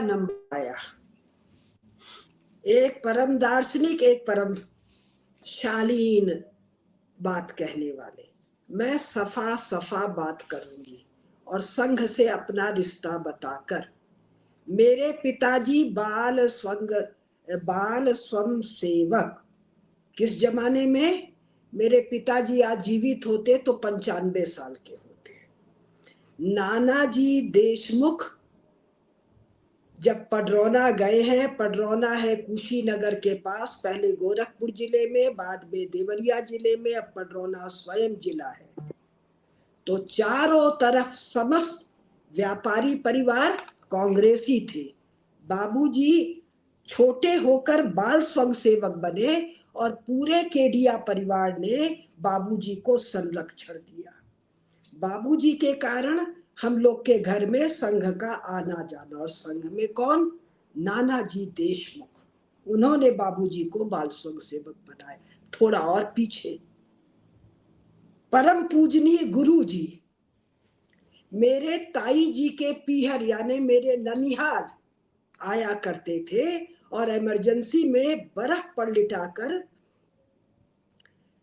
Number आया। एक परम दार्शनिक, एक परम शालीन बात कहने वाले। मैं सफा सफा बात करूंगी और संघ से अपना रिश्ता बताकर। मेरे पिताजी बाल स्वयं सेवक। किस जमाने में मेरे पिताजी आज जीवित होते तो 95 साल के होते। नानाजी देशमुख जब पडरौना गए हैं, पडरौना है कुशीनगर के पास, पहले गोरखपुर जिले में, बाद में देवरिया जिले में, अब पडरौना स्वयं जिला है। तो चारों तरफ समस्त व्यापारी परिवार कांग्रेसी थे। बाबूजी छोटे होकर बाल स्वयं सेवक बने और पूरे केडिया परिवार ने बाबूजी को संरक्षण दिया। बाबूजी के कारण हम लोग के घर में संघ का आना जाना। और संघ में कौन? नानाजी देशमुख। उन्होंने बाबूजी को बाल स्वयं सेवक बनाया। थोड़ा और पीछे परम पूजनीय गुरु जी मेरे ताई जी के पीहर यानी मेरे ननिहाल आया करते थे और इमरजेंसी में बर्फ पर लिटाकर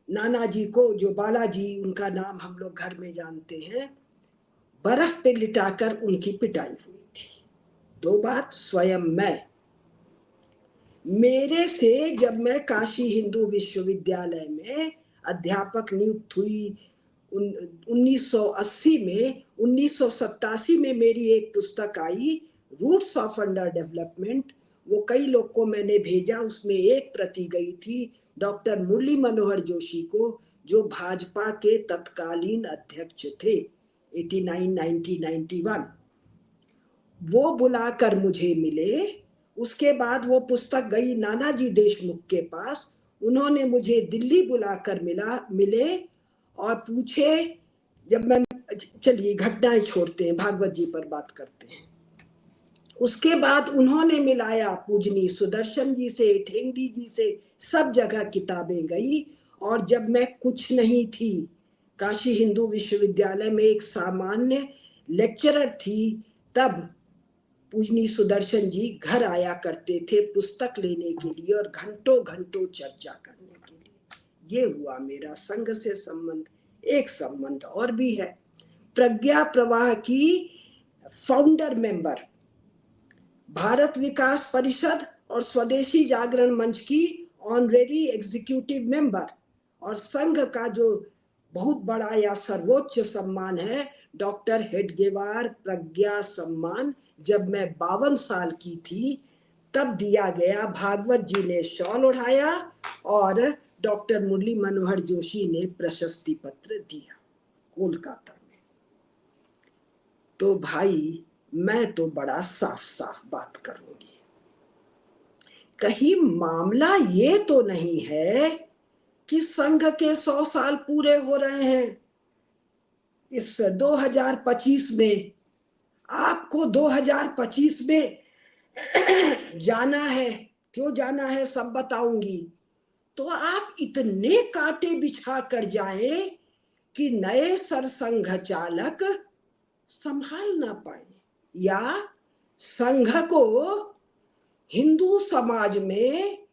नाना जी को, जो बालाजी उनका नाम हम लोग घर में जानते हैं, बर्फ पे लिटाकर उनकी पिटाई हुई थी। दो बात स्वयं मेरे से जब मैं काशी हिंदू विश्वविद्यालय में अध्यापक नियुक्त हुई 1980 में, 1987 में मेरी एक पुस्तक आई रूट्स ऑफ अंडर डेवलपमेंट। वो कई लोग को मैंने भेजा, उसमें एक प्रति गई थी डॉक्टर मुरली मनोहर जोशी को, जो भाजपा के तत्कालीन अध्यक्ष थे 89, 90, 91। वो बुलाकर मुझे मिले। उसके बाद वो पुस्तक गई नानाजी देशमुख के पास। उन्होंने मुझे दिल्ली बुलाकर मिले और पूछे, जब मैं, चलिए घटनाएं छोड़ते हैं, भागवत जी पर बात करते हैं। उसके बाद उन्होंने मिलाया पूजनी सुदर्शन जी से, ठेंगड़ी जी से, सब जगह किताबें गई। और जब मैं कुछ नहीं थी, काशी हिंदू विश्वविद्यालय में एक सामान्य लेक्चरर थी, तब पूजनी सुदर्शन जी घर आया करते थे पुस्तक लेने के लिए और घंटों घंटों चर्चा करने के लिए। ये हुआ मेरा संघ से संबंध। एक संबंध और भी है। प्रज्ञा प्रवाह की फाउंडर मेंबर, भारत विकास परिषद और स्वदेशी जागरण मंच की ऑनरेरी एग्जीक्यूटिव मेंबर, और संघ का जो बहुत बड़ा या सर्वोच्च सम्मान है डॉक्टर हेडगेवार प्रज्ञा सम्मान, जब मैं 52 साल की थी तब दिया गया। भागवत जी ने शॉल उठाया और डॉक्टर मुरली मनोहर जोशी ने प्रशस्ति पत्र दिया कोलकाता में। तो भाई मैं तो बड़ा साफ साफ बात करूंगी। कहीं मामला ये तो नहीं है कि संघ के 100 साल पूरे हो रहे हैं इस 2025 में। आपको 2025 में जाना है, क्यों जाना है सब बताऊंगी। तो आप इतने कांटे बिछा कर जाएं कि नए सरसंघ चालक संभाल ना पाए, या संघ को हिंदू समाज में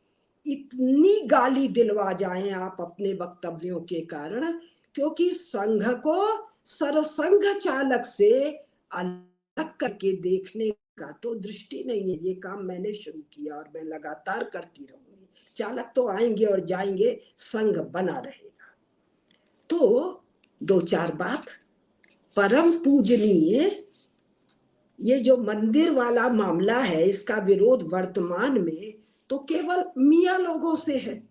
इतनी गाली दिलवा जाएं आप अपने वक्तव्यों के कारण, क्योंकि संघ को सरसंघ चालक से अलग करके देखने का तो दृष्टि नहीं है। ये काम मैंने शुरू किया और मैं लगातार करती रहूंगी। चालक तो आएंगे और जाएंगे, संघ बना रहेगा। तो दो चार बात। परम पूजनीय, ये जो मंदिर वाला मामला है, इसका विरोध वर्तमान में तो केवल मियाँ लोगों से है,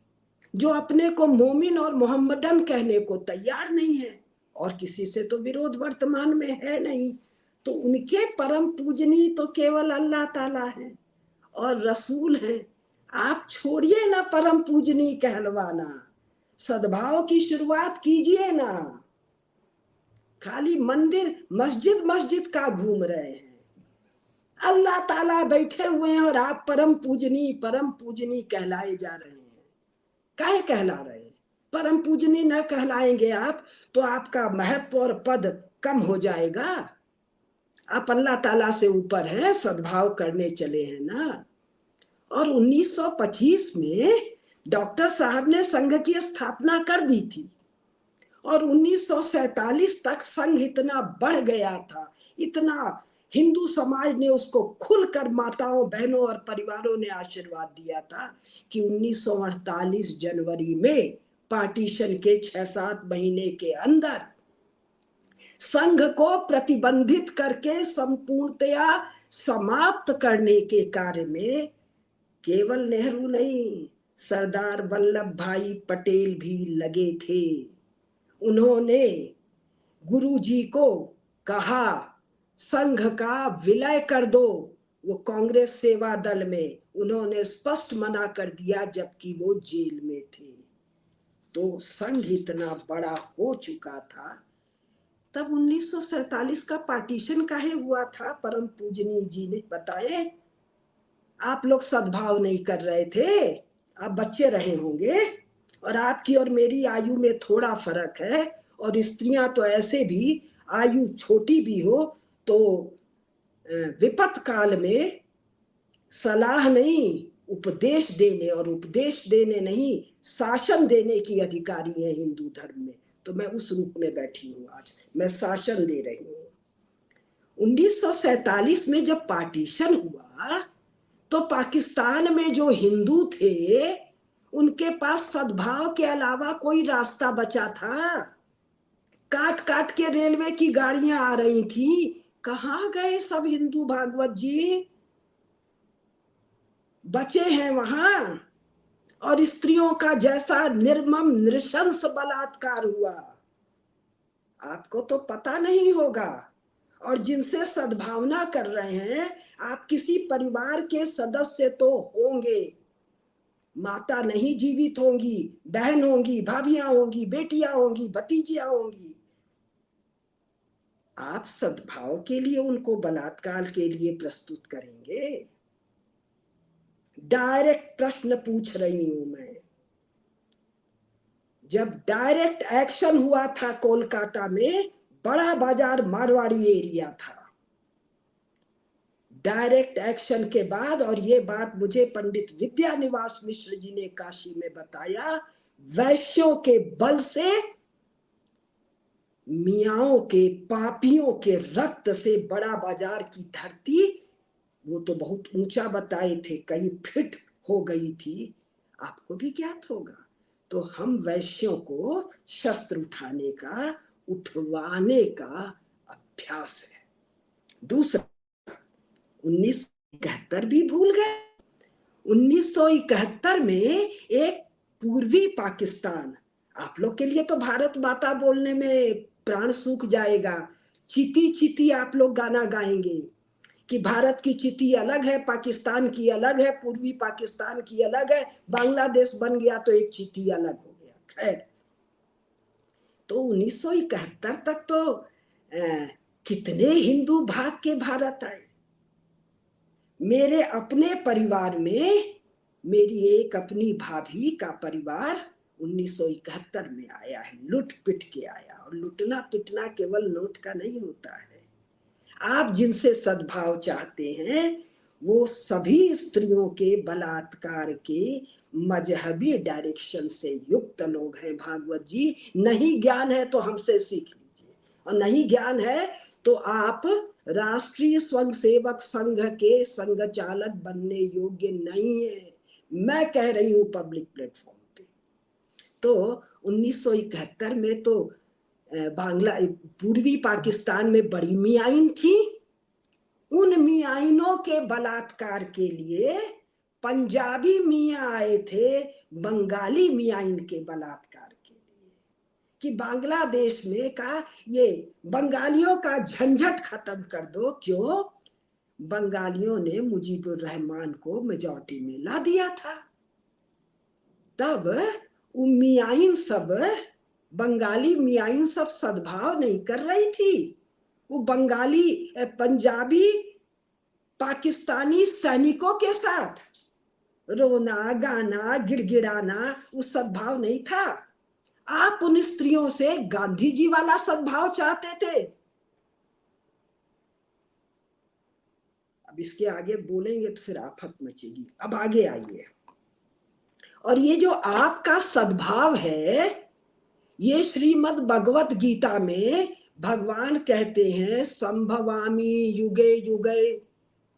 जो अपने को मोमिन और मोहम्मदन कहने को तैयार नहीं है, और किसी से तो विरोध वर्तमान में है नहीं। तो उनके परम पूजनीय तो केवल अल्लाह ताला है और रसूल हैं। आप छोड़िए ना परम पूजनीय कहलवाना, सद्भाव की शुरुआत कीजिए ना। खाली मंदिर मस्जिद मस्जिद का घूम रहे हैं। अल्लाह ताला बैठे हुए हैं और आप परम पूजनी कहलाए जा रहे हैं। काहे कहला रहे हैं? परम पूजनी न कहलाएंगे आप तो आपका महत्व और पद कम हो जाएगा। आप अल्लाह ताला से ऊपर हैं, सद्भाव करने चले हैं ना। और 1925 में डॉक्टर साहब ने संघ की स्थापना कर दी थी और 1947 तक संघ इतना बढ़ गया था, इतना हिंदू समाज ने उसको खुलकर माताओं, बहनों और परिवारों ने आशीर्वाद दिया था कि 1948 जनवरी में पार्टीशन के 6-7 महीने के अंदर संघ को प्रतिबंधित करके संपूर्णतया समाप्त करने के कार्य में केवल नेहरू नहीं, सरदार वल्लभ भाई पटेल भी लगे थे। उन्होंने गुरुजी को कहा संघ का विलय कर दो। वो कांग्रेस सेवा दल में उन्होंने स्पष्ट मना कर दिया जबकि वो जेल में थे। तो संघ इतना बड़ा हो चुका था। तब 1947 का पार्टीशन काहे हुआ था, परम पूजनीय जी ने बताए। आप लोग सद्भाव नहीं कर रहे थे, आप बच्चे रहे होंगे और आपकी और मेरी आयु में थोड़ा फर्क है, और स्त्रियां तो ऐसे भी आयु छोटी भी हो तो विपत काल में सलाह नहीं उपदेश देने, और उपदेश देने नहीं शासन देने की अधिकारी है हिंदू धर्म में। तो मैं उस रूप में बैठी हूँ, आज मैं शासन दे रही हूँ। 1947 में जब पार्टीशन हुआ तो पाकिस्तान में जो हिंदू थे उनके पास सद्भाव के अलावा कोई रास्ता बचा था? काट काट के रेलवे की गाड़ियां आ रही थी, कहाँ गए सब हिंदू भागवत जी? बचे हैं वहां। और स्त्रियों का जैसा निर्मम नृशंस बलात्कार हुआ, आपको तो पता नहीं होगा। और जिनसे सद्भावना कर रहे हैं, आप किसी परिवार के सदस्य तो होंगे, माता नहीं जीवित होंगी, बहन होंगी, भाभियां होंगी, बेटियां होंगी, भतीजियां होंगी। आप सद्भाव के लिए उनको बलात्कार के लिए प्रस्तुत करेंगे? डायरेक्ट प्रश्न पूछ रही हूं मैं। जब डायरेक्ट एक्शन हुआ था कोलकाता में, बड़ा बाजार मारवाड़ी एरिया था, डायरेक्ट एक्शन के बाद, और ये बात मुझे पंडित विद्यानिवास मिश्र जी ने काशी में बताया, वैश्यों के बल से, मियाओं के, पापियों के रक्त से बड़ा बाजार की धरती, वो तो बहुत ऊंचा बताए थे, कई फीट हो गई थी, आपको भी ज्ञात होगा। तो हम वैश्यों को शस्त्र उठाने का, उठवाने का अभ्यास है। दूसरा, 1971 भी भूल गए। 1971 में एक पूर्वी पाकिस्तान, आप लोग के लिए तो भारत माता बोलने में प्राण सूख जाएगा, चीती चीती आप लोग गाना गाएंगे कि भारत की चिति अलग है, पाकिस्तान की अलग है, पूर्वी पाकिस्तान की अलग है, बांग्लादेश बन गया तो एक चिति अलग हो गया। खैर, तो 1971 तक तो कितने हिंदू भाग के भारत आए। मेरे अपने परिवार में मेरी एक अपनी भाभी का परिवार 1971 में आया है, लुट पिट के आया। और लुटना पिटना केवल नोट का नहीं होता है। आप जिनसे सद्भाव चाहते हैं वो सभी स्त्रियों के बलात्कार के मजहबी डायरेक्शन से युक्त लोग हैं भागवत जी। नहीं ज्ञान है तो हमसे सीख लीजिए, और नहीं ज्ञान है तो आप राष्ट्रीय स्वयंसेवक संघ के संघ चालक बनने योग्य नहीं है, मैं कह रही हूं पब्लिक प्लेटफॉर्म पे। तो 1971 में तो बांग्ला पूर्वी पाकिस्तान में बड़ी मियाइन थी, उन मियाइनों के बलात्कार के लिए पंजाबी मियाँ आए थे बंगाली मियाइन के बलात्कार के लिए, कि बांग्लादेश में का ये बंगालियों का झंझट खत्म कर दो। क्यों? बंगालियों ने मुजीबुर रहमान को मेजॉरिटी में ला दिया था। तब मियाइन सब, बंगाली मियाइन सब सद्भाव नहीं कर रही थी, वो बंगाली पंजाबी पाकिस्तानी सैनिकों के साथ रोना गाना गिड़गिड़ाना, उस सद्भाव नहीं था। आप उन स्त्रियों से गांधी जी वाला सद्भाव चाहते थे। अब इसके आगे बोलेंगे तो फिर आफत मचेगी। अब आगे आइए। और ये जो आपका सद्भाव है, ये श्रीमद् भगवत गीता में भगवान कहते हैं संभवामि युगे युगे,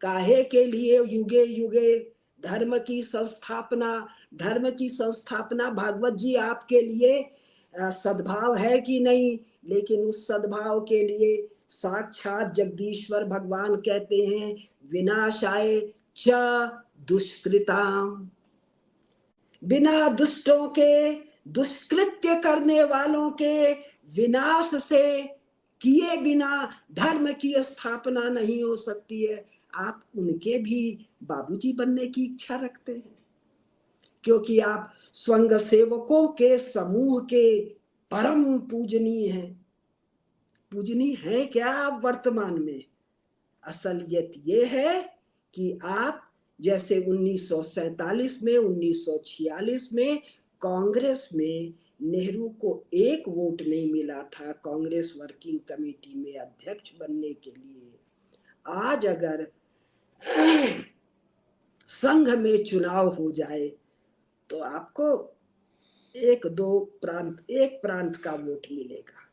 काहे के लिए युगे युगे, धर्म की संस्थापना। धर्म की संस्थापना भागवत जी आपके लिए सद्भाव है कि नहीं? लेकिन उस सद्भाव के लिए साक्षात जगदीश्वर भगवान कहते हैं विनाशाय च दुष्कृताम, बिना दुष्टों के, दुष्कृत्य करने वालों के विनाश से किए बिना धर्म की स्थापना नहीं हो सकती है। आप उनके भी बाबूजी बनने की इच्छा रखते हैं, क्योंकि आप स्वंग सेवकों के समूह के परम पूजनीय हैं। पूजनीय है क्या आप वर्तमान में? असलियत ये है कि आप जैसे 1947 में, 1946 में कांग्रेस में नेहरू को एक वोट नहीं मिला था कांग्रेस वर्किंग कमेटी में अध्यक्ष बनने के लिए। आज अगर संघ में चुनाव हो जाए तो आपको एक प्रांत का वोट मिलेगा।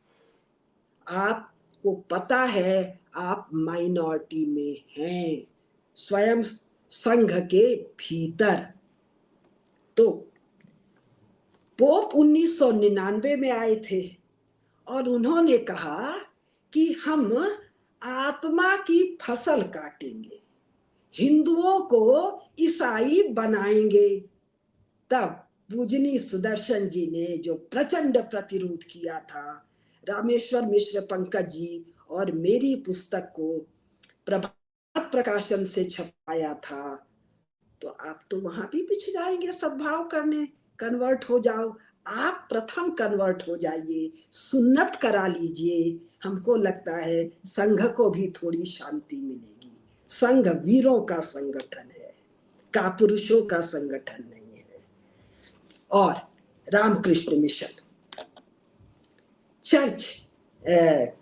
आपको पता है आप माइनॉरिटी में हैं स्वयं संघ के भीतर। तो पोप 1999 में आए थे और उन्होंने कहा कि हम आत्मा की फसल काटेंगे, हिंदुओं को ईसाई बनाएंगे। तब पूजनी सुदर्शन जी ने जो प्रचंड प्रतिरोध किया था, रामेश्वर मिश्र पंकज जी और मेरी पुस्तक को प्रभात प्रकाशन से छपाया था, तो आप तो वहां भी पिछ जाएंगे सद्भाव करने। कन्वर्ट हो जाओ, आप प्रथम कन्वर्ट हो जाइए, सुन्नत करा लीजिए। हमको लगता है संघ को भी थोड़ी शांति मिलेगी। संघ वीरों का संगठन है, कापुरुषों का संगठन नहीं है। और रामकृष्ण मिशन चर्च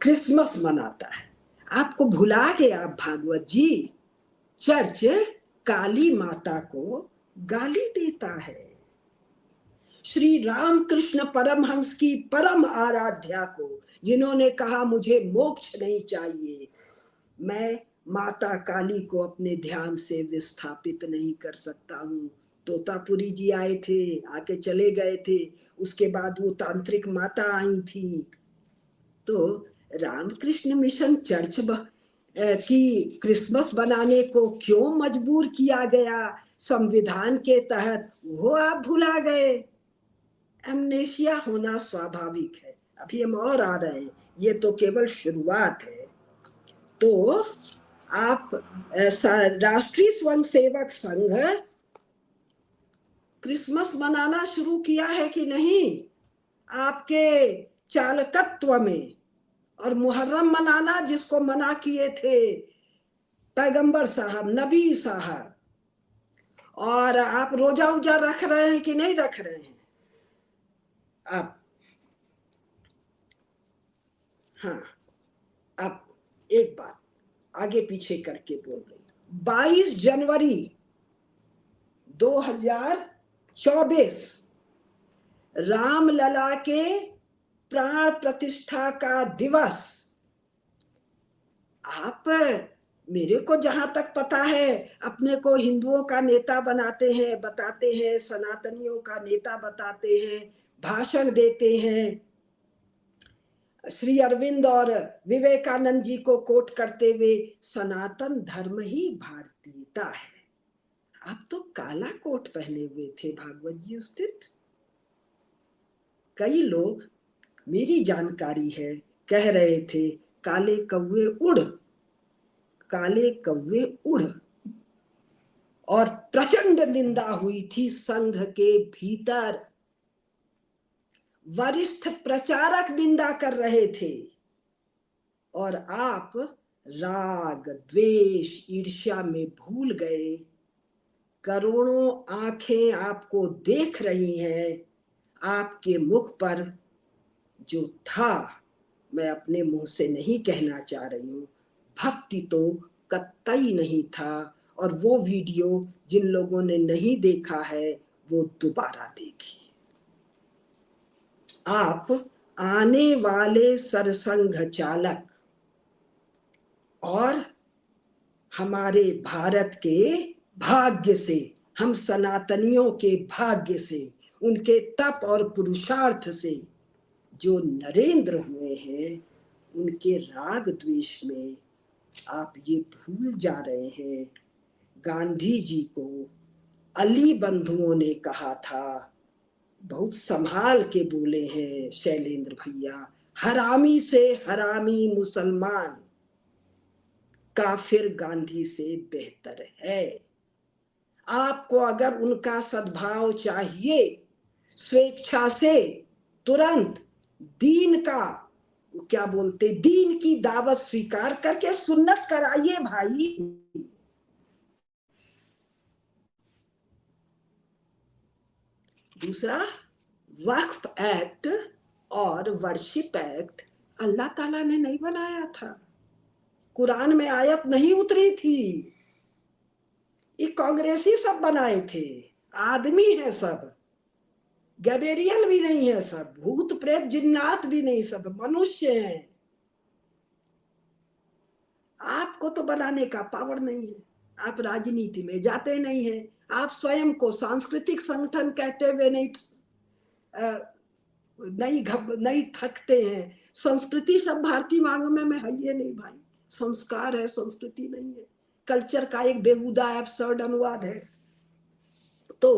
क्रिसमस मनाता है, आपको भुला गए आप भागवत जी। चर्च काली माता को गाली देता है। श्री रामकृष्ण परमहंस की परम आराध्या को, जिन्होंने कहा मुझे मोक्ष नहीं चाहिए, मैं माता काली को अपने ध्यान से विस्थापित नहीं कर सकता हूँ। तोतापुरी जी आए थे, आके चले गए थे, उसके बाद वो तांत्रिक माता आई थी। तो रामकृष्ण मिशन चर्च कि क्रिसमस बनाने को क्यों मजबूर किया गया संविधान के तहत, वो आप भुला गए। एमनेशिया होना स्वाभाविक है। अभी हम और आ रहे हैं, ये तो केवल शुरुआत है। तो आप राष्ट्रीय स्वयंसेवक संघ क्रिसमस मनाना शुरू किया है कि नहीं आपके चालकत्व में? और मुहर्रम मनाना जिसको मना किए थे पैगंबर साहब, नबी साहब, और आप रोजा उजा रख रहे हैं कि नहीं रख रहे हैं आप? हाँ, अब एक बात आगे पीछे करके बोल रही। 22 जनवरी 2024 रामलला के प्राण प्रतिष्ठा का दिवस। आप मेरे को जहां तक पता है अपने को हिंदुओं का नेता बनाते हैं, बताते हैं, सनातनियों का नेता बताते हैं, भाषण देते हैं, श्री अरविंद और विवेकानंद जी को कोट करते हुए सनातन धर्म ही भारतीयता है। आप तो काला कोट पहने हुए थे भागवत जी उस दिन। कई लोग, मेरी जानकारी है, कह रहे थे काले कौवे उड़, काले कौवे उड़। और प्रचंड निंदा हुई थी संघ के भीतर। वरिष्ठ प्रचारक निंदा कर रहे थे और आप राग द्वेष ईर्ष्या में भूल गए। करोड़ों आंखें आपको देख रही हैं। आपके मुख पर जो था, मैं अपने मुंह से नहीं कहना चाह रही हूं, भक्ति तो कतई नहीं था। और वो वीडियो जिन लोगों ने नहीं देखा है वो दोबारा देखिए। आप आने वाले सरसंघ चालक और हमारे भारत के भाग्य से, हम सनातनियों के भाग्य से, उनके तप और पुरुषार्थ से जो नरेंद्र हुए हैं, उनके राग द्वेष में आप ये भूल जा रहे हैं गांधी जी को अली बंधुओं ने कहा था, बहुत संभाल के बोले हैं शैलेंद्र भैया, हरामी से हरामी मुसलमान काफिर गांधी से बेहतर है। आपको अगर उनका सद्भाव चाहिए, स्वेच्छा से तुरंत दीन का क्या बोलते, दीन की दावत स्वीकार करके सुन्नत कराइए भाई। दूसरा, वक्फ एक्ट और वर्शिप एक्ट अल्लाह ताला ने नहीं बनाया था, कुरान में आयत नहीं उतरी थी, ये कांग्रेसी सब बनाए थे। आदमी है सब, गैबेरियल भी नहीं है सब, भूत प्रेत जिन्नात भी नहीं, सब मनुष्य हैं। आपको तो बनाने का पावर नहीं है, आप राजनीति में जाते नहीं हैं, आप स्वयं को सांस्कृतिक संगठन कहते हुए नहीं थकते हैं। संस्कृति सब भारतीय मांगों में है ये नहीं भाई, संस्कार है, संस्कृति नहीं है। कल्चर का एक बेहुदा एब्सर्ड अनुवाद है। तो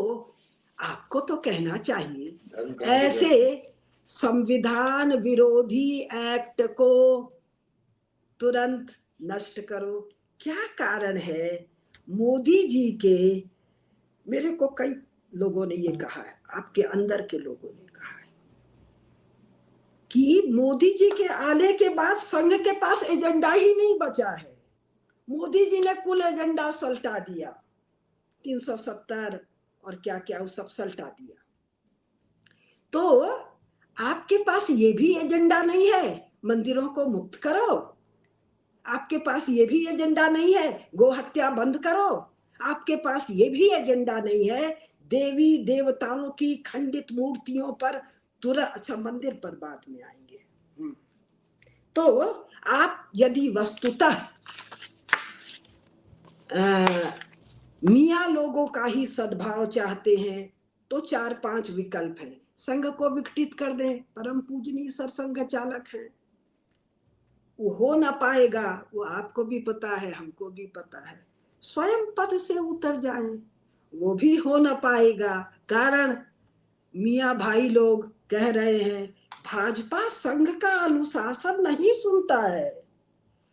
आपको तो कहना चाहिए ऐसे संविधान विरोधी एक्ट को तुरंत नष्ट करो। क्या कारण है? मोदी जी के, मेरे को कई लोगों ने ये कहा है, आपके अंदर के लोगों ने कहा है कि मोदी जी के आने के बाद संघ के पास एजेंडा ही नहीं बचा है। मोदी जी ने कुल एजेंडा सल्टा दिया, 370 और क्या क्या वो सब सल्टा दिया। तो आपके पास ये भी एजेंडा नहीं है मंदिरों को मुक्त करो, आपके पास ये भी एजेंडा नहीं है गो हत्या बंद करो, आपके पास ये भी एजेंडा नहीं है देवी देवताओं की खंडित मूर्तियों पर तुरंत, अच्छा मंदिर पर बाद में आएंगे। तो आप यदि वस्तुतः मियाँ लोगों का ही सद्भाव चाहते हैं तो 4-5 विकल्प हैं। संघ को विघटित कर दें, परम पूजनीय सरसंघ चालक हैं, वो हो ना पाएगा, वो आपको भी पता है, हमको भी पता है। स्वयं पद से उतर जाएं, वो भी हो ना पाएगा, कारण मियाँ भाई लोग कह रहे हैं भाजपा संघ का अनुशासन नहीं सुनता है,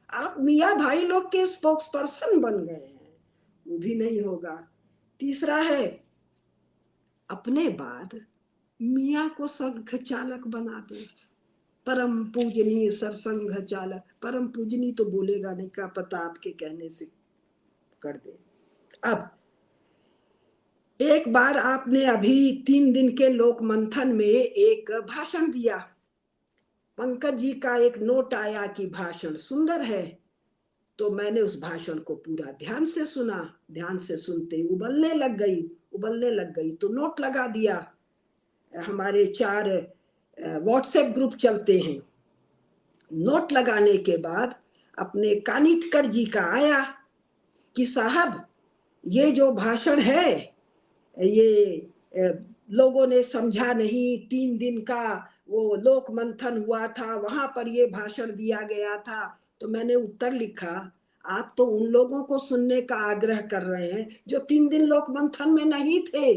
आप मियाँ भाई लोग के स्पोक्स पर्सन बन गए हैं, वो भी नहीं होगा। तीसरा है अपने बाद मियाँ को संघ चालक बना दे, परम पूजनीय सरसंघ चालक, परम पूजनीय तो बोलेगा नहीं, क्या पता आपके कहने से कर दे। अब एक बार आपने अभी 3 दिन के लोक मंथन में एक भाषण दिया, पंकज जी का एक नोट आया कि भाषण सुंदर है, तो मैंने उस भाषण को पूरा ध्यान से सुना, ध्यान से सुनते ही उबलने लग गई तो नोट लगा दिया। हमारे 4 व्हाट्सएप ग्रुप चलते हैं, नोट लगाने के बाद अपने कानिटकर जी का आया कि साहब ये जो भाषण है ये लोगों ने समझा नहीं, 3 दिन का वो लोक मंथन हुआ था, वहां पर ये भाषण दिया गया था। तो मैंने उत्तर लिखा, आप तो उन लोगों को सुनने का आग्रह कर रहे हैं जो 3 दिन लोक मंथन में नहीं थे।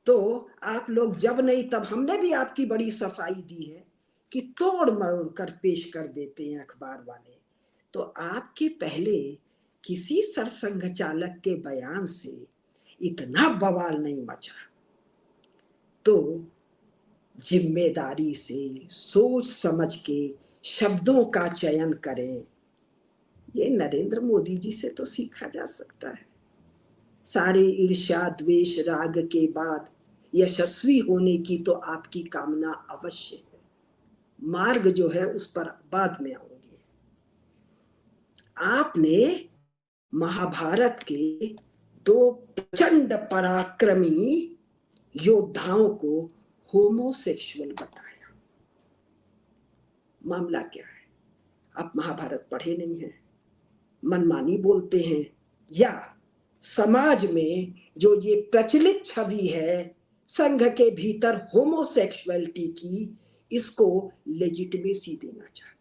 तो आप लोग जब नहीं तब हमने भी आपकी बड़ी सफाई दी है कि तोड़ मरोड़ कर पेश कर देते हैं अखबार वाले। तो आपके पहले किसी सरसंघ चालक के बयान से इतना बवाल नहीं मचा। तो जिम्मेदारी से सोच समझ के शब्दों का चयन करें, ये नरेंद्र मोदी जी से तो सीखा जा सकता है। सारे ईर्ष्या द्वेष राग के बाद यशस्वी होने की तो आपकी कामना अवश्य है, मार्ग जो है उस पर बाद में आऊंगी। आपने महाभारत के 2 प्रचंड पराक्रमी योद्धाओं को होमोसेक्सुअल बताया। मामला क्या है? आप महाभारत पढ़े नहीं हैं, मनमानी बोलते हैं, या समाज में जो ये प्रचलित छवि है संघ के भीतर होमोसेक्सुअलिटी की, इसको लेजिटिमेसी देना चाहते हैं।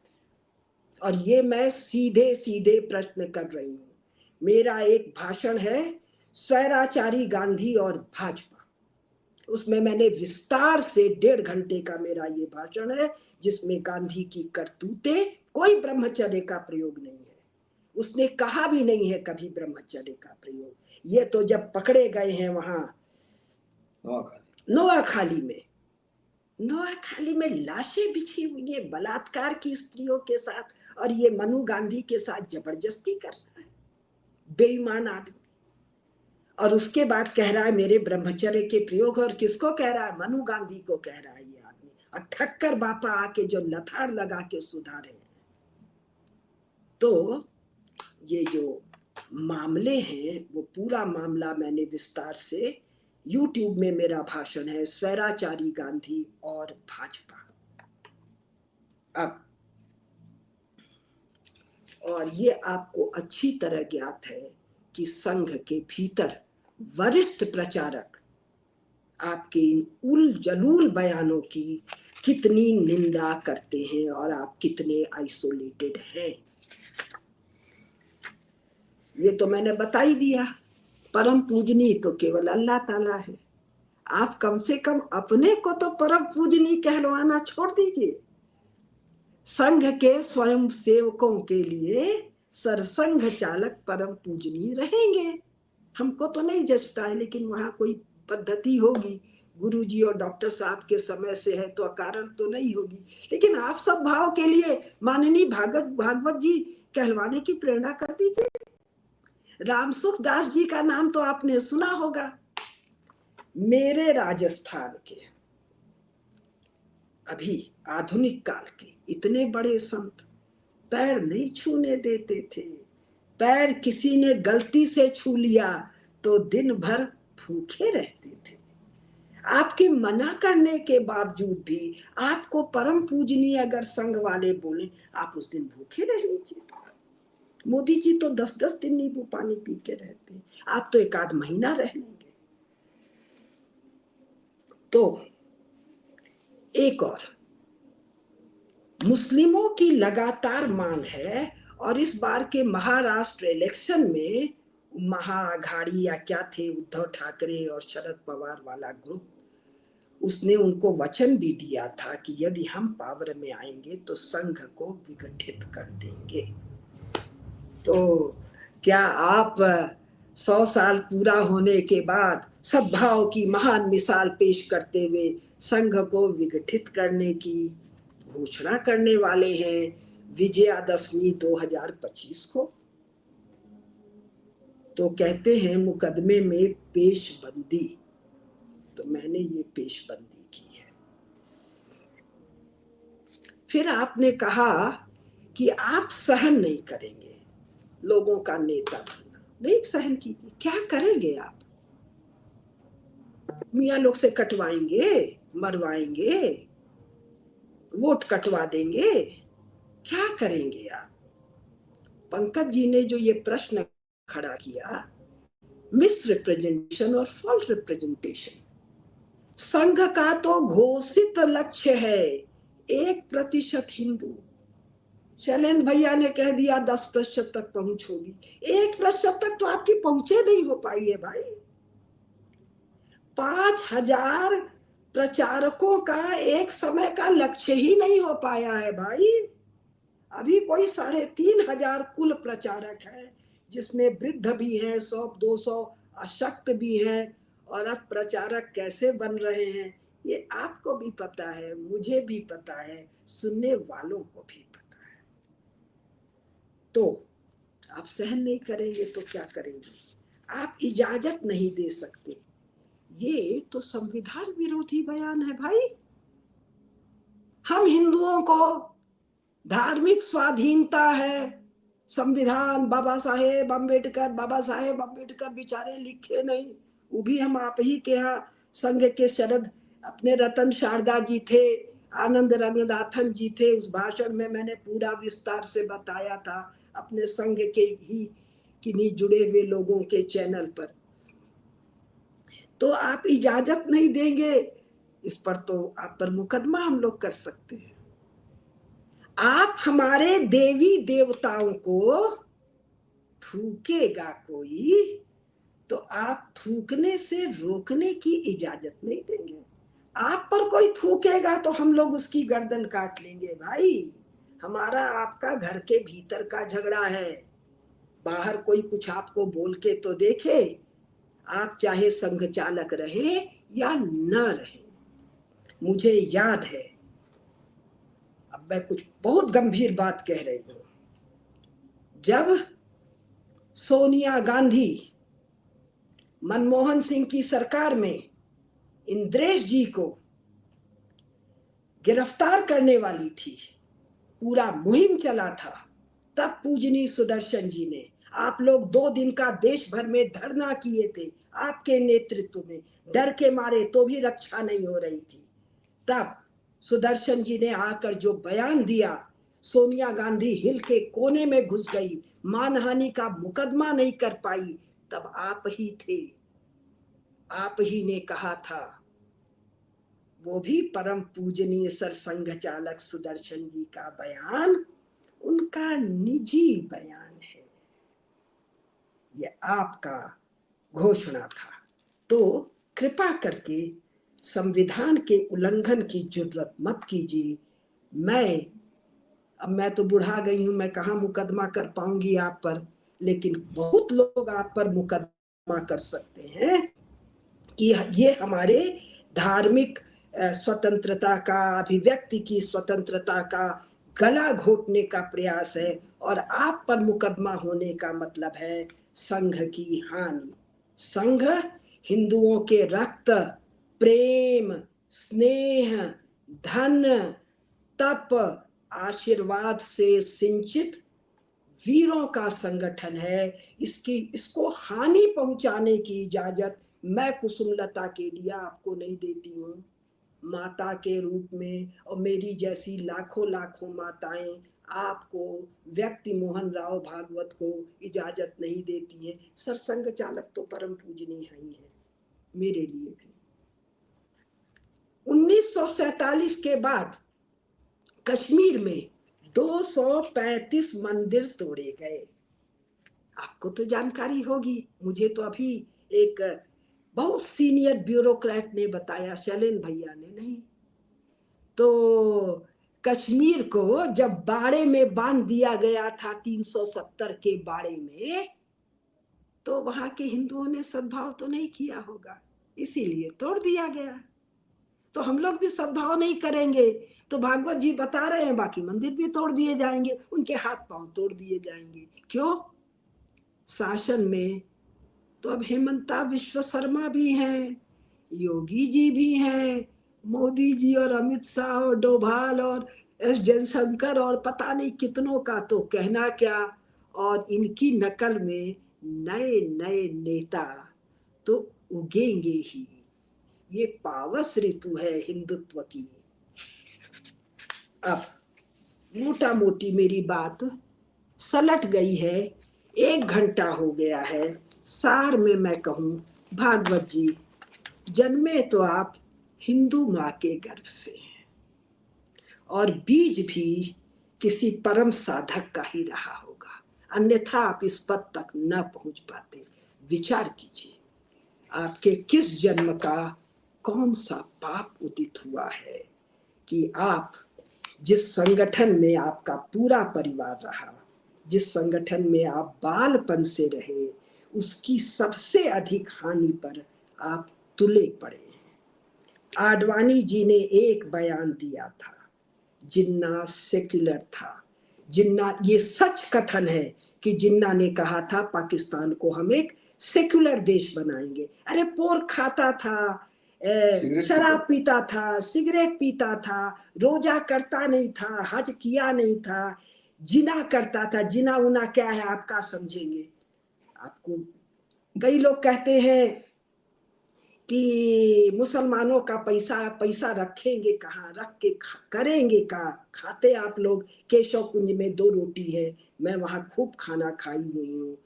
और ये मैं सीधे सीधे प्रश्न कर रही हूँ। मेरा एक भाषण है स्वैराचारी गांधी और भाजपा, उसमें मैंने विस्तार से 1.5 घंटे का मेरा ये भाषण है, जिसमें गांधी की करतूतें, कोई ब्रह्मचर्य का प्रयोग नहीं है, उसने कहा भी नहीं है कभी ब्रह्मचर्य का प्रयोग। ये तो जब पकड़े गए हैं वहां नोआखाली में लाशें बिछी हुई है बलात्कार की स्त्रियों के साथ, और ये मनु गांधी के साथ जबरदस्ती कर रहा है, बेईमान आदमी। और उसके बाद कह रहा है मेरे ब्रह्मचर्य के प्रयोग, और किसको कह रहा है? मनु गांधी को कह रहा है ये आदमी। और ठक्कर बापा आके जो लथाड़ लगा के सुधारे हैं। तो ये जो मामले हैं वो पूरा मामला मैंने विस्तार से, YouTube में मेरा भाषण है स्वैराचारी गांधी और भाजपा। अब और ये आपको अच्छी तरह ज्ञात है कि संघ के भीतर वरिष्ठ प्रचारक आपके इन उल जलूल बयानों की कितनी निंदा करते हैं और आप कितने आइसोलेटेड हैं, ये तो मैंने बता ही दिया। परम पूजनी तो केवल अल्लाह ताला है। आप कम से कम अपने को तो परम पूजनी कहलवाना छोड़ दीजिए। संघ के स्वयं सेवकों के लिए सरसंघ चालक परम पूजनी रहेंगे। हमको तो नहीं जचता है, लेकिन वहां कोई पद्धति होगी, गुरुजी और डॉक्टर साहब के समय से है तो अकारण तो नहीं होगी। लेकिन आप सब भाव के लिए माननीय भागवत जी कहलवाने की प्रेरणा कर दीजिए। रामसुख दास जी का नाम तो आपने सुना होगा। मेरे राजस्थान के अभी आधुनिक काल के इतने बड़े संत पैर नहीं छूने देते थे। पैर किसी ने गलती से छू लिया तो दिन भर भूखे रहते थे। आपके मना करने के बावजूद भी आपको परम पूजनीय अगर संघ वाले बोले, आप उस दिन भूखे रह लीजिए। मोदी जी तो 10-10 दिन नींबू पानी पी के रहते हैं, आप तो 1 आध महीना रह लेंगे। तो एक और मुस्लिमों की लगातार मांग है, और इस बार के महाराष्ट्र इलेक्शन में महाआघाड़ी या क्या थे, उद्धव ठाकरे और शरद पवार वाला ग्रुप, उसने उनको वचन भी दिया था कि यदि हम पावर में आएंगे तो संघ को विघटित कर देंगे। तो क्या आप 100 साल पूरा होने के बाद सद्भाव की महान मिसाल पेश करते हुए संघ को विघटित करने की घोषणा करने वाले हैं विजयादशमी 2025 को? तो कहते हैं मुकदमे में पेशबंदी, तो मैंने ये पेशबंदी की है। फिर आपने कहा कि आप सहन नहीं करेंगे लोगों का नेता बनना। नहीं सहन कीजिए, क्या करेंगे आप? मियाँ लोग से कटवाएंगे, मरवाएंगे, वोट कटवा देंगे, क्या करेंगे आप? पंकज जी ने जो ये प्रश्न खड़ा किया, मिस रिप्रेजेंटेशन और फॉल्स रिप्रेजेंटेशन, संघ का तो घोषित लक्ष्य है 1% हिंदू। शैलेंद्र भैया ने कह दिया 10% तक पहुंच होगी, 1% तक तो आपकी पहुंचे नहीं हो पाई है भाई। 5000 प्रचारकों का एक समय का लक्ष्य ही नहीं हो पाया है भाई। अभी कोई 3500 कुल प्रचारक है, जिसमें वृद्ध भी हैं, 100-200 अशक्त भी हैं। और अब प्रचारक कैसे बन रहे हैं ये आपको भी पता है, मुझे भी पता है, सुनने वालों को भी पता है। तो आप सहन नहीं करेंगे तो क्या करेंगे? आप इजाजत नहीं दे सकते। ये तो संविधान विरोधी बयान है भाई। हम हिंदुओं को धार्मिक स्वाधीनता है, संविधान बाबा साहेब अम्बेडकर बेचारे लिखे नहीं, वो भी हम आप ही के यहाँ संघ के शरद अपने रतन शारदा जी थे, आनंद रंगनाथन जी थे। उस भाषण में मैंने पूरा विस्तार से बताया था अपने संघ के ही किन्हीं जुड़े हुए लोगों के चैनल पर। तो आप इजाजत नहीं देंगे इस पर तो आप पर मुकदमा हम लोग कर सकते हैं। आप हमारे देवी देवताओं को थूकेगा कोई तो आप थूकने से रोकने की इजाजत नहीं देंगे। आप पर कोई थूकेगा तो हम लोग उसकी गर्दन काट लेंगे। भाई हमारा आपका घर के भीतर का झगड़ा है, बाहर कोई कुछ आपको बोल के तो देखे, आप चाहे संघ चालक रहे या न रहे। मुझे याद है, अब मैं कुछ बहुत गंभीर बात कह रही हूं, जब सोनिया गांधी मनमोहन सिंह की सरकार में इंद्रेश जी को गिरफ्तार करने वाली थी, पूरा मुहिम चला था, तब पूजनी सुदर्शन जी ने, आप लोग 2 दिन का देश भर में धरना किए थे आपके नेतृत्व में, डर के मारे, तो भी रक्षा नहीं हो रही थी। तब सुदर्शन जी ने आकर जो बयान दिया, सोनिया गांधी हिल के कोने में घुस गई, मानहानि का मुकदमा नहीं कर पाई, तब आप ही थे, आप ही ने कहा था। वो भी परम पूजनीय सर संघ चालक सुदर्शन जी का बयान उनका निजी बयान है, ये आपका घोषणा था। तो कृपा करके संविधान के उल्लंघन की जरूरत मत कीजिए। अब मैं तो बुढ़ा गई हूं, मैं कहाँ मुकदमा कर पाऊंगी आप पर, लेकिन बहुत लोग आप पर मुकदमा कर सकते हैं कि ये हमारे धार्मिक स्वतंत्रता का, अभिव्यक्ति की स्वतंत्रता का गला घोटने का प्रयास है, और आप पर मुकदमा होने का मतलब है संघ की हानि। संघ हिंदुओं के रक्त, प्रेम, स्नेह, धन, तप, आशीर्वाद से सिंचित वीरों का संगठन है। इसको हानि पहुंचाने की इजाजत मैं कुसुमलता के लिए आपको नहीं देती हूँ, माता के रूप में, और मेरी जैसी लाखों लाखों माताएं आपको, व्यक्ति मोहन राव भागवत को इजाजत नहीं देती हैं। सरसंघ चालक तो परम पूजनीय ही है मेरे लिए भी। 1947 के बाद कश्मीर में 235 मंदिर तोड़े गए। आपको तो जानकारी होगी, मुझे तो अभी एक बहुत सीनियर ब्यूरोक्रेट ने बताया, शैलेन भैया ने नहीं। तो कश्मीर को जब बाड़े में बांध दिया गया था 370 के बाड़े में, तो वहां के हिंदुओं ने सद्भाव तो नहीं किया होगा, इसीलिए तोड़ दिया गया। तो हम लोग भी सद्भाव नहीं करेंगे तो भागवत जी बता रहे हैं बाकी मंदिर भी तोड़ दिए जाएंगे, उनके हाथ पांव तोड़ दिए जाएंगे। क्यों? शासन में तो अब हेमंता विश्व शर्मा भी हैं, योगी जी भी हैं, मोदी जी और अमित शाह और डोभाल और एस जयशंकर और पता नहीं कितनों का तो कहना क्या, और इनकी नकल में नए नए नेता तो उगेंगे ही। ये पावस ऋतु है हिंदुत्व की। अब मोटा मोटी मेरी बात सलट गई है, 1 घंटा हो गया है। सार में मैं कहूं, भागवत जी जन्मे तो आप हिंदू माँ के गर्भ से हैं, और बीज भी किसी परम साधक का ही रहा होगा, अन्यथा आप इस पद तक न पहुंच पाते। विचार कीजिए, आपके किस जन्म का कौन सा पाप उदित हुआ है कि आप जिस संगठन में आपका पूरा परिवार रहा, जिस संगठन में आप बालपन से रहे, उसकी सबसे अधिक हानि पर आप तुले पड़े हैं। आडवाणी जी ने एक बयान दिया था, जिन्ना सेक्युलर था। जिन्ना, ये सच कथन है कि जिन्ना ने कहा था पाकिस्तान को हम एक सेक्युलर देश बनाएंगे। अरे पोर्क खाता था, शराब पीता था, सिगरेट पीता था, रोजा करता नहीं था, हज किया नहीं था, जिना करता था। जिना उना क्या है आपका समझेंगे। आपको कई लोग कहते हैं कि मुसलमानों का पैसा पैसा रखेंगे कहाँ, रख के करेंगे कहाँ। खाते आप लोग केशव कुंज में 2 रोटी है, मैं वहां खूब खाना खाई हुई हूँ,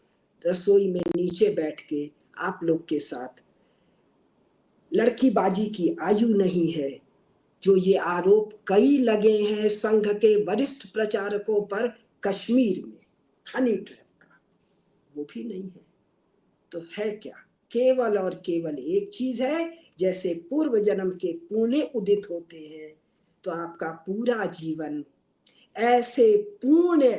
रसोई में नीचे बैठ के आप लोग के साथ। लड़की बाजी की आयु नहीं है। जो ये आरोप कई लगे हैं संघ के वरिष्ठ प्रचारकों पर कश्मीर में हनी ट्रैप का, वो भी नहीं है। तो है क्या? केवल और केवल एक चीज है, जैसे पूर्व जन्म के पुण्य उदित होते हैं, तो आपका पूरा जीवन ऐसे पूर्ण,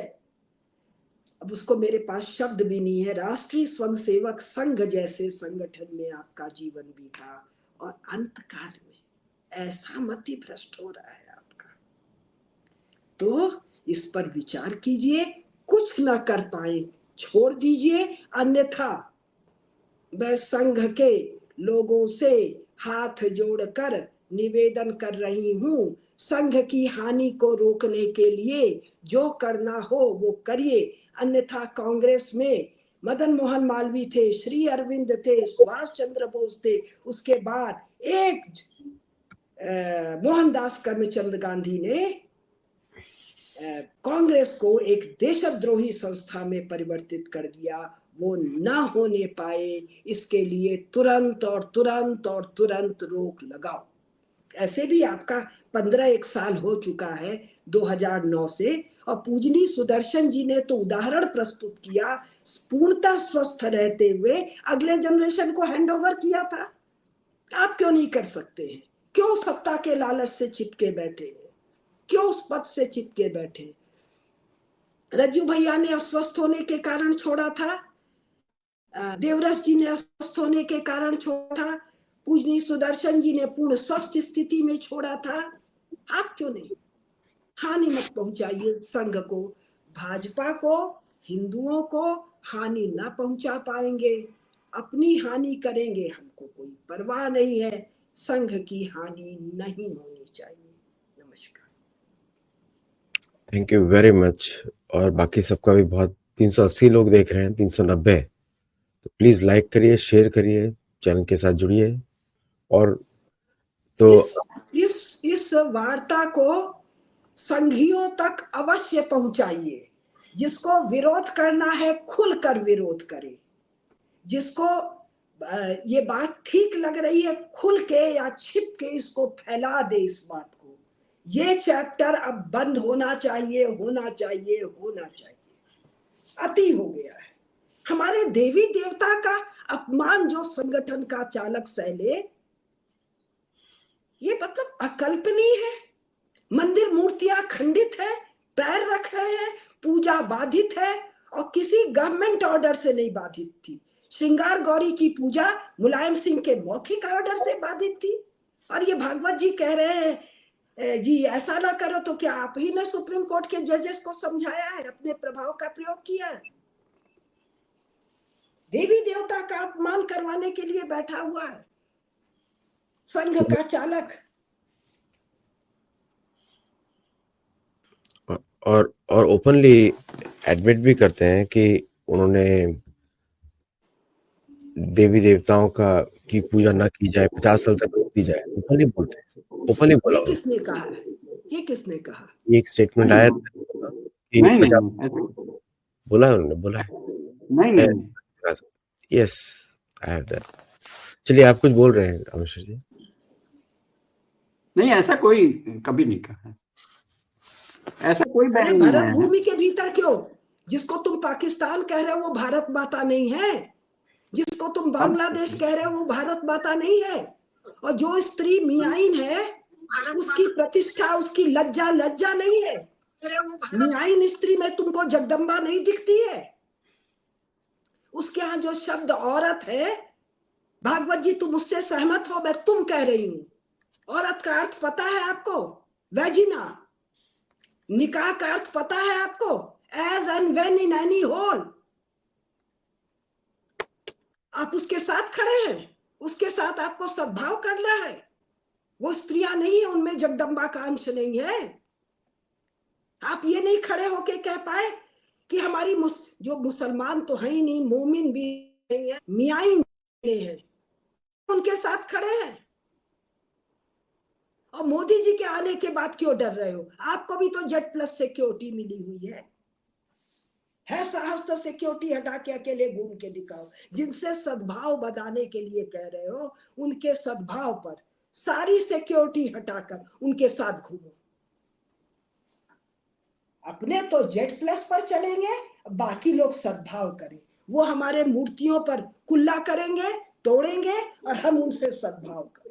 अब उसको मेरे पास शब्द भी नहीं है, राष्ट्रीय स्वयंसेवक संघ जैसे संगठन में आपका जीवन बीता, और अंत काल में ऐसा मति भ्रष्ट हो रहा है आपका। तो इस पर विचार कीजिए। कुछ ना कर पाए छोड़ दीजिए, अन्यथा मैं संघ के लोगों से हाथ जोड़कर निवेदन कर रही हूँ, संघ की हानि को रोकने के लिए जो करना हो वो करिए। अन्यथा कांग्रेस में मदन मोहन मालवीय थे, श्री अरविंद थे, सुभाष चंद्र बोस थे, उसके बाद एक मोहनदास करमचंद गांधी ने कांग्रेस को एक देशद्रोही संस्था में परिवर्तित कर दिया। वो ना होने पाए, इसके लिए तुरंत और तुरंत और तुरंत रोक लगाओ। ऐसे भी आपका 15 साल हो चुका है 2009 से, और पूजनी सुदर्शन जी ने तो उदाहरण प्रस्तुत किया, पूर्णतः स्वस्थ रहते हुए अगले जनरेशन को हैंड ओवर किया था। आप क्यों नहीं कर सकते हैं? क्यों सत्ता के लालच से चिपके बैठे हैं? क्यों उस पद से चिपके बैठे? रज्जू भैया ने अस्वस्थ होने के कारण छोड़ा था, देवरस जी ने अस्वस्थ होने के कारण छोड़ा था, पूजनी सुदर्शन जी ने पूर्ण स्वस्थ स्थिति में छोड़ा था। आप क्यों नहीं? हानि मत पहुंचाइए संघ को, भाजपा को, हिंदुओं को हानि ना पहुंचा पाएंगे, अपनी हानि करेंगे, हमको कोई परवाह नहीं है। संघ की हानि नहीं होनी चाहिए। नमस्कार। Thank you very much. और बाकी सबका भी बहुत, 380 लोग देख रहे हैं, 390, तो प्लीज लाइक करिए, शेयर करिए, चैनल के साथ जुड़िए। और तो इस वार्ता को संघियों तक अवश्य पहुंचाइए। जिसको विरोध करना है खुलकर विरोध करे, जिसको ये बात ठीक लग रही है खुल के या छिप के इसको फैला दे इस बात को। ये चैप्टर अब बंद होना चाहिए, होना चाहिए, होना चाहिए। अति हो गया है। हमारे देवी देवता का अपमान जो संगठन का चालक सहले, ये मतलब अकल्पनीय है। मंदिर मूर्तियां खंडित है, पैर रख रहे हैं, पूजा बाधित है, और किसी गवर्नमेंट ऑर्डर से नहीं बाधित थी। श्रृंगार गौरी की पूजा मुलायम सिंह के मौखिक ऑर्डर से बाधित थी। और ये भागवत जी कह रहे हैं जी ऐसा ना करो, तो क्या आप ही ने सुप्रीम कोर्ट के जजेस को समझाया है, अपने प्रभाव का प्रयोग किया है? देवी देवता का अपमान करवाने के लिए बैठा हुआ है संघ का चालक। और ओपनली एडमिट भी करते हैं कि उन्होंने देवी देवताओं का की पूजा ना की जाए, 50 साल तक रोक दी जाए। ओपनली बोलते हैं, ओपनली बोला ये किसने कहा है? ये किसने कहा? ये एक स्टेटमेंट आया था कि नहीं 50 नहीं बोला है, उन्होंने बोला है। नहीं नहीं यस, आई हैव दैट। चलिए, आप कुछ बोल रहे हैं रामेश्वर जी। नहीं, ऐसा कोई कभी नहीं कहा है, ऐसा कोई बैन नहीं भारत आया है। भूमि के भीतर क्यों? जिसको तुम पाकिस्तान कह रहे हो वो भारत माता नहीं है, जिसको तुम बांग्लादेश कह रहे हो वो भारत माता नहीं है। और जो स्त्री मियाइन है उसकी प्रतिष्ठा, उसकी लज्जा लज्जा नहीं है। मियाइन स्त्री में तुमको जगदम्बा नहीं दिखती है? उसके यहाँ जो शब्द औरत है, भागवत जी तुम उससे सहमत हो? मैं तुम कह रही हूं। औरत का अर्थ पता है आपको? वेजिना। निकाह का अर्थ पता है आपको? As and when in any hole. आप उसके साथ खड़े हैं, उसके साथ आपको सद्भाव करना है। वो स्त्रियां नहीं है, उनमें जगदम्बा का अंश नहीं है। आप ये नहीं खड़े होके कह पाए कि हमारी जो मुसलमान तो है ही नहीं, मोमिन भी नहीं है, मियाई हैं, उनके साथ खड़े हैं। और मोदी जी के आने के बाद क्यों डर रहे हो? आपको भी तो जेड प्लस सिक्योरिटी मिली हुई है साहस तो सिक्योरिटी हटा के अकेले घूम के दिखाओ। जिनसे सद्भाव बनाने के लिए कह रहे हो, उनके सद्भाव पर सारी सिक्योरिटी हटाकर उनके साथ घूमो। अपने तो जेड प्लस पर चलेंगे, बाकी लोग सद्भाव करें। वो हमारे मूर्तियों पर कुल्ला करेंगे, तोड़ेंगे, और हम उनसे सद्भाव करें।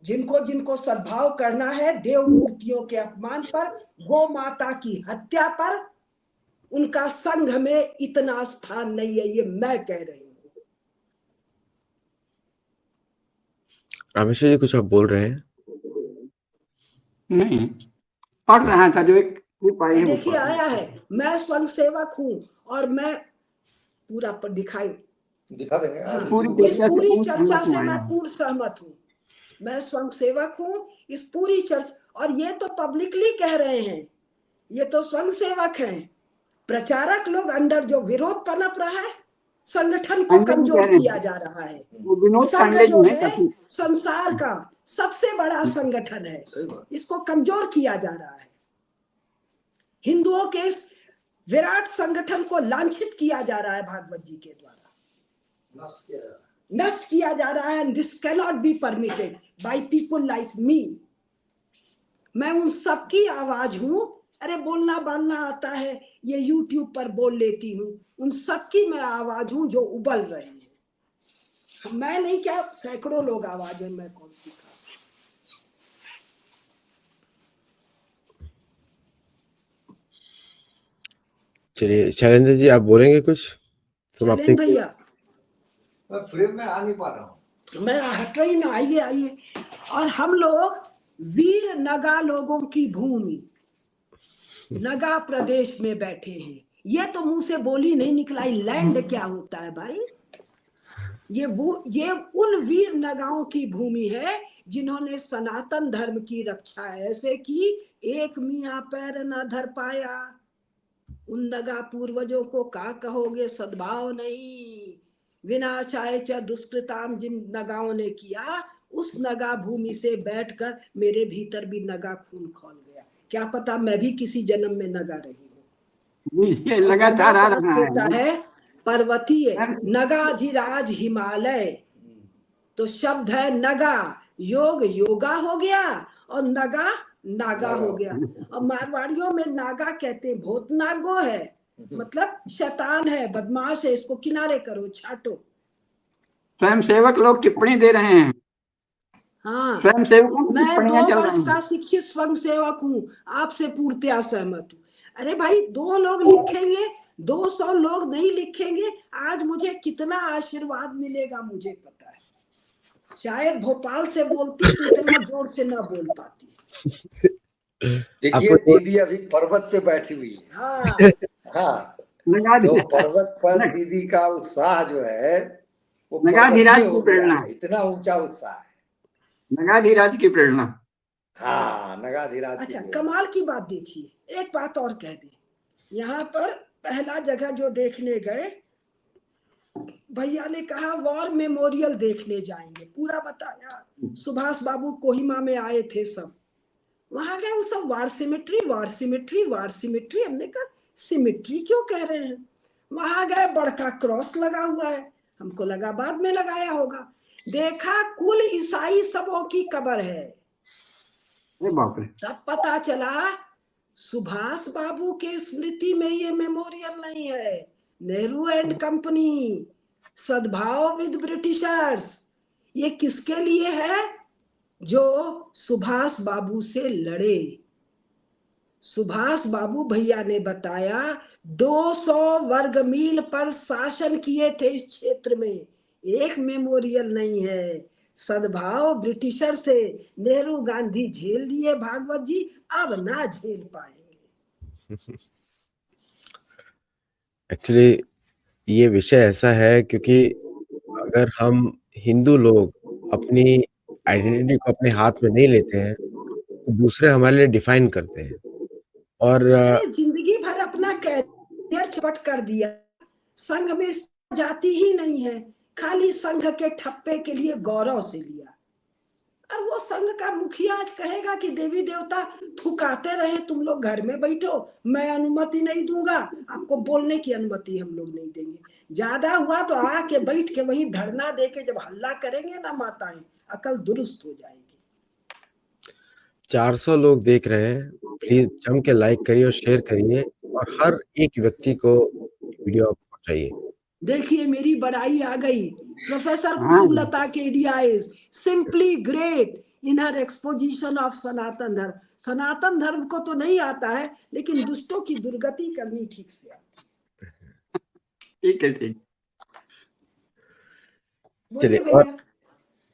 जिनको जिनको सद्भाव करना है देव मूर्तियों के अपमान पर, गौ माता की हत्या पर, उनका संघ में इतना स्थान नहीं है, ये मैं कह रही हूँ। रामेश्वर जी कुछ आप बोल रहे हैं? नहीं, पढ़ रहा था जो एक देखिए आया है, मैं स्वयं सेवक हूँ और मैं पूरा पर दिखा देंगे। हाँ, इस पूरी चर्चा से मैं पूर्ण सहमत हूँ। मैं स्वयं सेवक हूँ, इस पूरी चर्चा, और ये तो पब्लिकली कह रहे हैं, ये तो स्वयं सेवक हैं। प्रचारक लोग अंदर जो विरोध पनप रहा है, संगठन को कमजोर किया जा रहा है। संघ जो है संसार का सबसे बड़ा संगठन है, इसको कमजोर किया जा रहा है। हिंदुओं के इस विराट संगठन को लांछित किया जा रहा है भागवत जी के द्वारा, नष्ट किया जा रहा है। And this cannot be permitted by people like me. मैं उन सबकी आवाज हूं। अरे बोलना बालना आता है, ये यूट्यूब पर बोल लेती हूँ। उन सबकी मैं आवाज हूं जो उबल रहे हैं। मैं नहीं, क्या सैकड़ों लोग आवाज है, मैं कौन सी खास। चलिए शैलेंद्र जी आप बोलेंगे कुछ समाप्ति? भैया मैं फ्रेम में आ नहीं पा रहा हूँ, मैं हट रही ना, आइए आइए। और हम लोग वीर नगा लोगों की भूमि नगा प्रदेश में बैठे हैं। ये तो मुंह से बोली नहीं निकला, लैंड क्या होता है भाई? ये उन वीर नगाओं की भूमि है जिन्होंने सनातन धर्म की रक्षा ऐसे की, एक मियाँ पैर ना धर पाया। उन नगा पूर्वजों को का कहोगे, सद्भाव नहीं। विनाशाय च दुष्कृताम जिन नगाओं ने किया, उस नगा भूमि से बैठकर मेरे भीतर भी नगा खून खौल गया। क्या पता मैं भी किसी जन्म में नगा रही हूँ। ये लगातार आ रहा है पर्वतीय नगाधिराज हिमालय, तो शब्द है नगा, योग योगा हो गया और नगा नागा हो गया। और मारवाड़ियों में नागा कहते हैं, भूत नागो है, मतलब शैतान है, बदमाश है, इसको किनारे करो, छाटो। स्वयं सेवक लोग टिप्पणी दे रहे हैं। हाँ, स्वयं सेवकों की मैं टिप्पणियां 2 चल वर्ष रही का हैं। शिक्षित स्वयं सेवक हूँ, आपसे पूर्णतया सहमत हूँ। अरे भाई 2 लोग लिखेंगे, 200 लोग नहीं लिखेंगे, आज मुझे कितना आशीर्वाद मिलेगा मुझे पता है। शायद भोपाल से बोलती तो इतना जोर से ना बोल पाती। देखिए दीदी अभी पर्वत पे बैठी हुई है। हाँ हाँ, तो पर्वत पर दीदी का उत्साह जो है वो पर्वतीय हो गया है, इतना ऊंचा उत्साह है। नगाधिराज की प्रेरणा। हाँ, नगाधिराज। अच्छा, कमाल की बात देखिए, एक बात और कह दी। यहाँ पर पहला जगह जो देखने गए, भैया ने कहा वॉर मेमोरियल देखने जाएंगे, पूरा बताया। सुभाष बाबू कोहिमा में आए थे सब, वहां गए, वो सब वार सिमेट्री वार सिमेट्री वार सिमेट्री। हमने कहा सिमेट्री क्यों कह रहे हैं? वहां गए, बड़का क्रॉस लगा हुआ है, हमको लगा बाद में लगाया होगा। देखा कुल ईसाई सबों की कब्र है। तब पता चला सुभाष बाबू के स्मृति में ये मेमोरियल नहीं है, नेहरू एंड कंपनी, सद्भाव विद ब्रिटिशर्स। ये किसके लिए है? जो सुभाष बाबू से लड़े। सुभाष बाबू भैया ने बताया 200 वर्ग मील पर शासन किए थे इस क्षेत्र में। एक मेमोरियल नहीं है। सद्भाव ब्रिटिशर से नेहरू गांधी झेल लिए भागवत जी, अब ना झेल पाएंगे। एक्चुअली ये विषय ऐसा है क्योंकि अगर हम हिंदू लोग अपनी आइडेंटिटी को अपने हाथ में नहीं लेते हैं तो दूसरे हमारे लिए डिफाइन करते हैं। और अरे जिंदगी भर अपना कैरियर चौपट कर दिया, संघ में जाती ही नहीं है, खाली संघ के ठप्पे के लिए गौरव से लिया। और वो संघ का मुखिया आज कहेगा कि देवी देवता थुकाते रहे, तुम लोग घर में बैठो, मैं अनुमति नहीं दूंगा, आपको बोलने की अनुमति हम लोग नहीं देंगे। ज्यादा हुआ तो आके बैठ के वहीं धरना दे के जब हल्ला करेंगे ना माताएं, अकल दुरुस्त हो जाएगी। 400 लोग देख रहे हैं, प्लीज जम के लाइक करिए और शेयर करिए और हर एक व्यक्ति को वीडियो पहुंचाइए। देखिए मेरी बड़ाई आ गई, professor Kusumlata Kedia is simply great in her exposition of Sanatan Dharma. Sanatan धर्म को तो नहीं आता है, लेकिन दुष्टों की दुर्गति करनी ठीक से आता है। ठीक है, ठीक। चलिए, भैया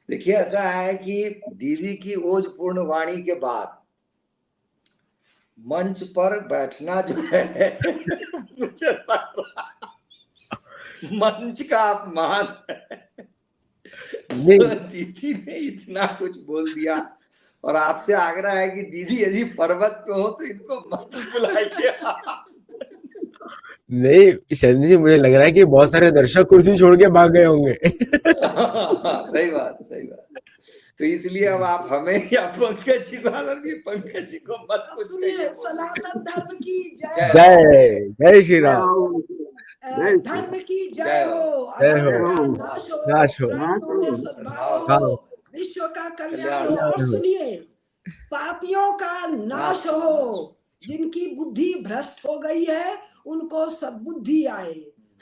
देखिए ऐसा है कि दीदी की ओजपूर्ण वाणी के बाद मंच पर बैठना जो है मुझे लग रहा मंच का अपमान है। तो दीदी ने इतना कुछ बोल दिया और आपसे आग्रह है कि दीदी यदि पर्वत पे हो तो इनको मत बुलाइए। नहीं शैलेंद्र जी, मुझे लग रहा है कि बहुत सारे दर्शक कुर्सी छोड़ के भाग गए होंगे। सही बात, सही बात। तो इसलिए अब आप हमें या पंकज जी पंकज जी को मत सुनिए। सनातन धर्म की जय, जय जय श्री राम, धर्म की जय हो, जय हो, नाश हो, सद्भाव हो, विश्व का कल्याण हो। और सुनिए, पापियों का नाश हो, जिनकी बुद्धि भ्रष्ट हो गई है उनको सद्बुद्धि आए।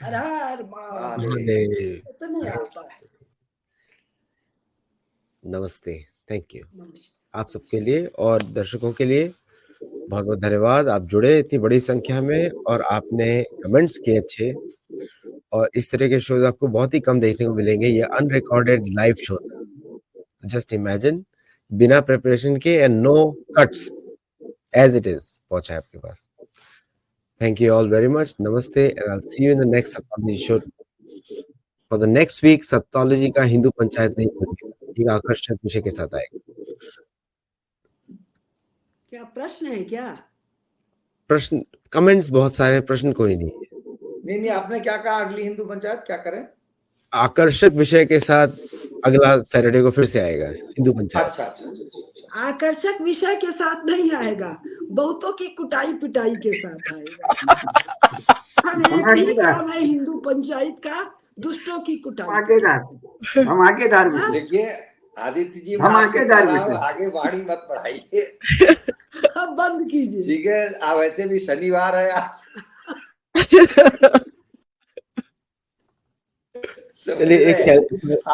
हर हर महादेव। इतने आता है। नमस्ते, थैंक यू आप सबके लिए और दर्शकों के लिए बहुत बहुत धन्यवाद। आप जुड़े इतनी बड़ी संख्या में और आपने कमेंट्स किए अच्छे। और इस तरह के शोज आपको बहुत ही कम देखने को मिलेंगे। ये अनरिकॉर्डेड लाइव शो था। जस्ट इमेजिन, बिना प्रिपरेशन के and no cuts, as it is पहुंचा है आपके पास। Thank you all very much. Namaste and I will see you in the next Saptology show. For the next week Saptology का हिंदू पंचायत नहीं भूलिएगा, एक आकर्षक विषय के साथ आएगा। क्या प्रश्न है? क्या प्रश्न? कमेंट्स बहुत सारे, प्रश्न कोई नहीं है। नहीं, आपने क्या कहा? अगली हिंदू पंचायत क्या करें? आकर्षक विषय के साथ अगला सैटरडे को फिर से आएगा हिंदू पंचायत। अच्छा। आकर्षक विषय के साथ नहीं आएगा, बहुतों की कुटाई पिटाई के साथ आएगा। हम एक ही काम है हिंदू पंचायत का, दुष्टों की कुटाई। धमाकेदार। देखिए आदित्य जी, मैं आपसे कह रहा हूं, आगे वाणी मत बढ़ाइए। अब बंद कीजिए। ठीक है, वैसे भी शनिवार है आज। चलिए एक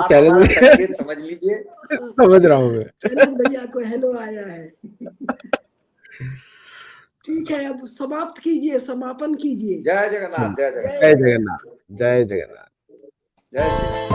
चैलेंज समझ लीजिए। समझ रहा हूँ मैं। भैया को हेलो आया है। ठीक है, अब समाप्त कीजिए, समापन कीजिए। जय जगन्नाथ, जय जगन्नाथ, जय जगन्नाथ, जय जगन्नाथ, जय श्री राम।